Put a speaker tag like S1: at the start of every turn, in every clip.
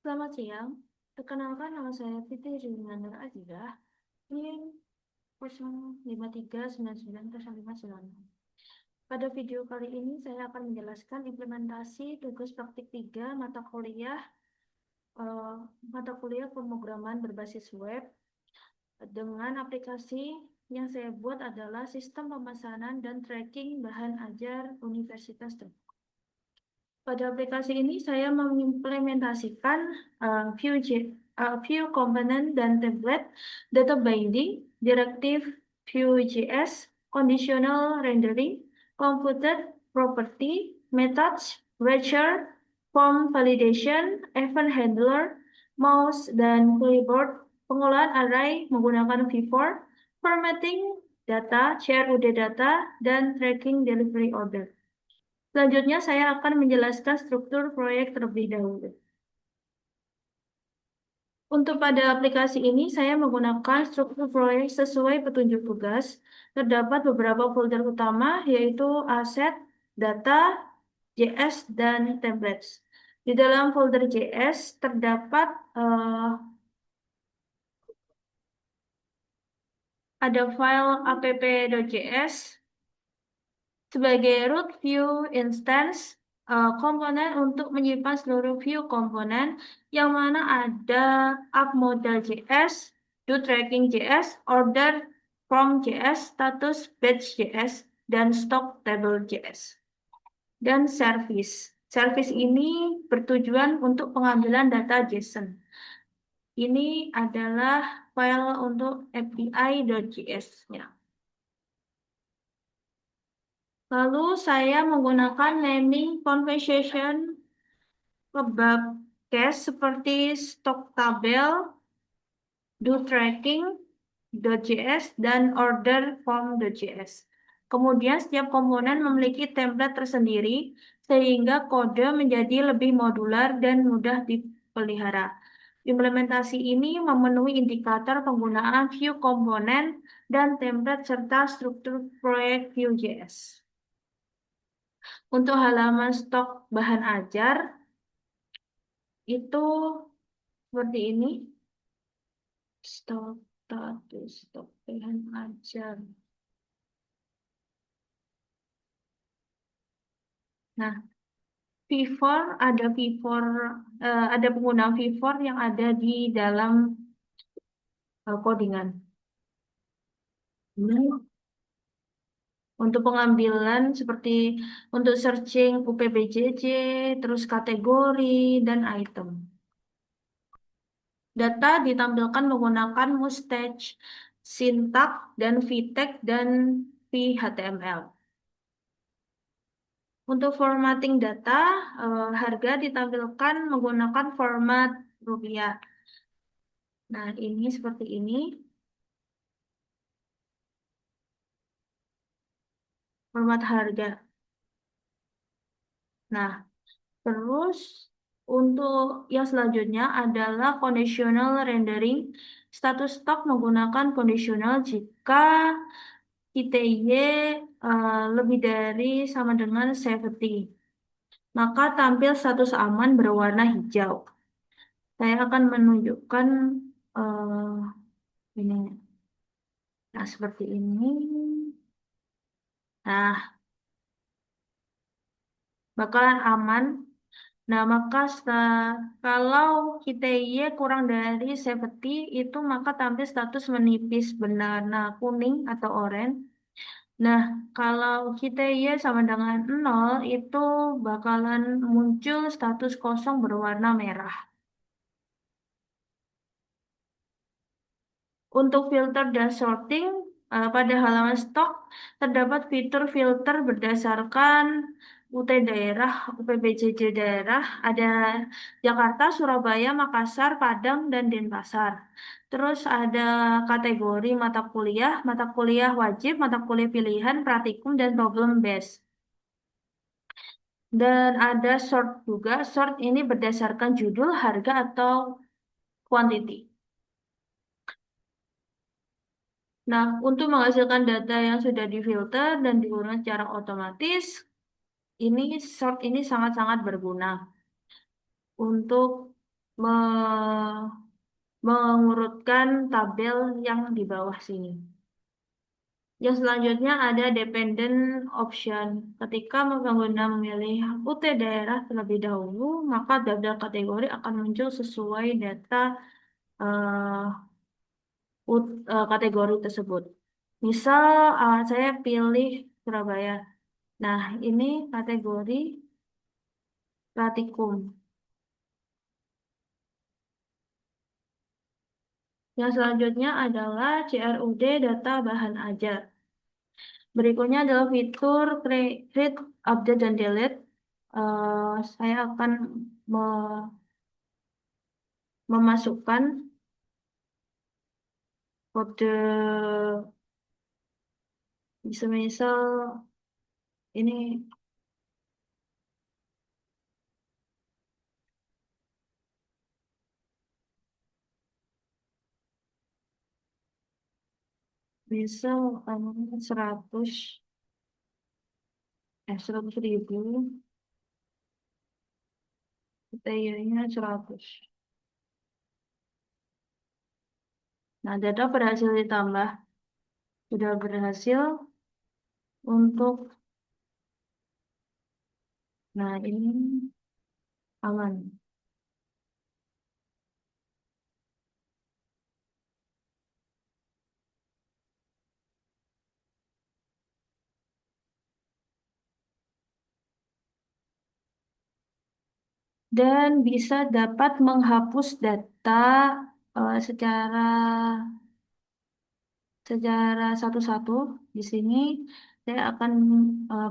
S1: Selamat siang. Perkenalkan nama saya Fitri Juliana Aziza. NIM 053990596. Pada video kali ini saya akan menjelaskan implementasi tugas praktik 3 eh, mata kuliah pemrograman berbasis web dengan aplikasi yang saya buat adalah sistem pemesanan dan tracking bahan ajar Universitas Ternate. Pada aplikasi ini saya mengimplementasikan Vue component dan template, data binding, directive Vue.js, conditional rendering, computed property, methods, wrapper, form validation, event handler, mouse, dan clipboard, pengolahan array menggunakan V4, formatting data, share UD data, dan tracking delivery order. Selanjutnya, saya akan menjelaskan struktur proyek terlebih dahulu. Untuk pada aplikasi ini, saya menggunakan struktur proyek sesuai petunjuk tugas. Terdapat beberapa folder utama, yaitu aset, data, JS, dan templates. Di dalam folder JS terdapat ada file app.js sebagai root view instance komponen untuk menyimpan seluruh view komponen yang mana ada app model.js, do tracking.js, order from.js, status batch.js, dan stock table.js. Dan service. Service ini bertujuan untuk pengambilan data JSON. Ini adalah file untuk API.js-nya. Lalu saya menggunakan naming convention kebab case seperti stock tabel, do tracking, .js, dan order form.js. Kemudian setiap komponen memiliki template tersendiri sehingga kode menjadi lebih modular dan mudah dipelihara. Implementasi ini memenuhi indikator penggunaan view komponen dan template serta struktur proyek Vue.js. Untuk halaman stok bahan ajar, itu seperti ini. Stok status, stok bahan ajar. Nah, ada penggunaan V4 yang ada di dalam codingan. Untuk pengambilan seperti untuk searching UPBJJ, terus kategori, dan item. Data ditampilkan menggunakan mustache, syntax, dan vtag, dan vhtml. Untuk formatting data, harga ditampilkan menggunakan format rupiah. Nah, ini seperti ini. Format harga. Nah, terus untuk yang selanjutnya adalah conditional rendering. Status stok menggunakan conditional jika ITY lebih dari sama dengan 70. Maka tampil status aman berwarna hijau. Saya akan menunjukkan ini. Nah, seperti ini. Nah, bakalan aman. Nah, maka kalau kita Y kurang dari 70 itu maka tampil status menipis berwarna kuning atau oranye. Nah, kalau kita Y sama dengan 0 itu bakalan muncul status kosong berwarna merah. Untuk filter dan sorting, pada halaman stok terdapat fitur filter berdasarkan UT daerah, UPBJJ daerah, ada Jakarta, Surabaya, Makassar, Padang, dan Denpasar. Terus ada kategori mata kuliah wajib, mata kuliah pilihan, praktikum, dan problem based. Dan ada sort juga, sort ini berdasarkan judul, harga, atau quantity. Nah, untuk menghasilkan data yang sudah difilter dan diurut secara otomatis, ini sort ini sangat-sangat berguna untuk me- mengurutkan tabel yang di bawah sini. Yang selanjutnya ada dependent option. Ketika pengguna memilih UT daerah terlebih dahulu, maka daftar kategori akan muncul sesuai data eh, kategori tersebut. Misal saya pilih Surabaya. Nah, ini kategori pratikum. Yang selanjutnya adalah CRUD data bahan ajar. Berikutnya adalah fitur create, update, dan delete. Saya akan memasukkan kode misal ini misal 100 100.000 TY-nya 100. Nah, data berhasil ditambah, sudah berhasil untuk, nah ini aman. Dan bisa dapat menghapus data secara satu-satu. Di sini saya akan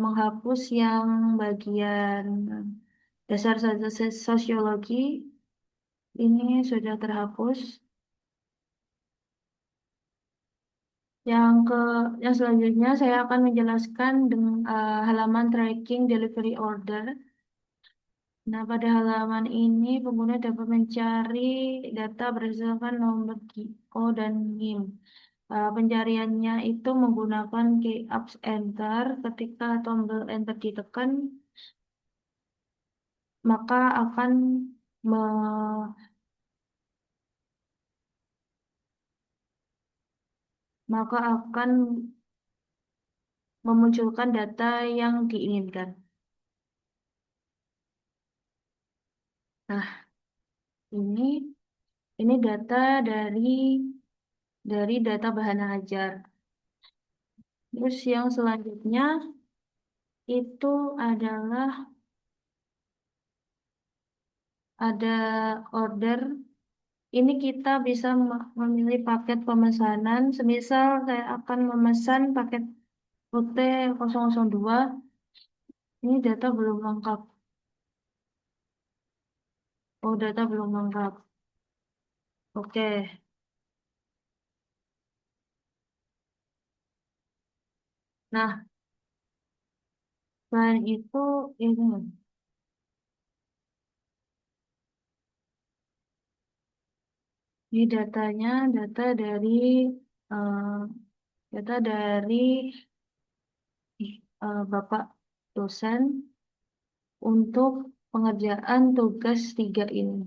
S1: menghapus yang bagian dasar sosiologi. Ini sudah terhapus. Yang ke yang selanjutnya saya akan menjelaskan dengan halaman tracking delivery order. Nah, pada halaman ini pengguna dapat mencari data berdasarkan nomor GO dan NIM. Pencariannya itu menggunakan key ups enter. Ketika tombol enter ditekan, maka akan me- maka akan memunculkan data yang diinginkan. Nah, ini data dari data bahan ajar. Terus yang selanjutnya itu adalah ada order. Ini kita bisa memilih paket pemesanan. Semisal saya akan memesan paket UT 002. Ini data belum lengkap. Oh, data belum lengkap. Oke. Nah, selain itu ini datanya eh, data dari Bapak dosen untuk pengerjaan tugas 3 ini.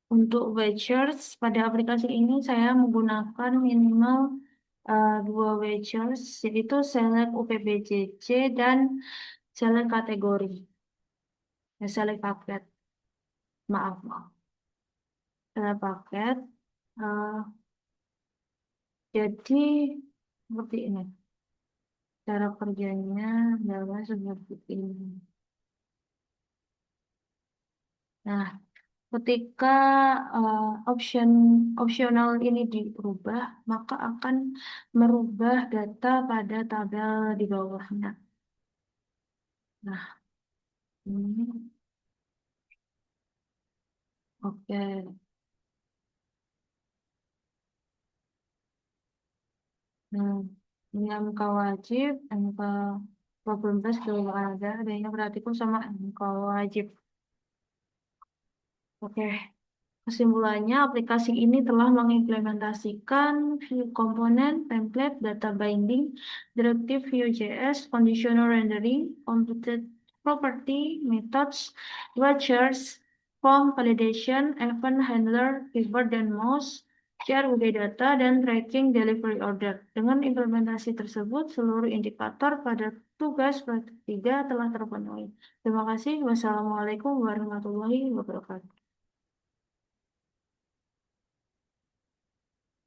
S1: Untuk vouchers, pada aplikasi ini saya menggunakan minimal 2 vouchers, yaitu select UPBJJ dan select kategori. Select paket. Maaf, maaf. Select paket. Eh, jadi, seperti ini. Cara kerjanya adalah seperti ini. Nah, ketika opsional ini dirubah, maka akan merubah data pada tabel di bawahnya. Nah, ini oke. Nah, ini MK wajib, MK 18 belum ada, adanya praktikum sama kalau wajib. Oke. Kesimpulannya, aplikasi ini telah mengimplementasikan view komponen, template, data binding, directive Vue.js, conditional rendering, computed property, methods, watchers, form validation, event handler, keyboard dan mouse, CRUD data, dan tracking delivery order. Dengan implementasi tersebut, seluruh indikator pada tugas praktik 3 telah terpenuhi. Terima kasih. Wassalamualaikum warahmatullahi wabarakatuh.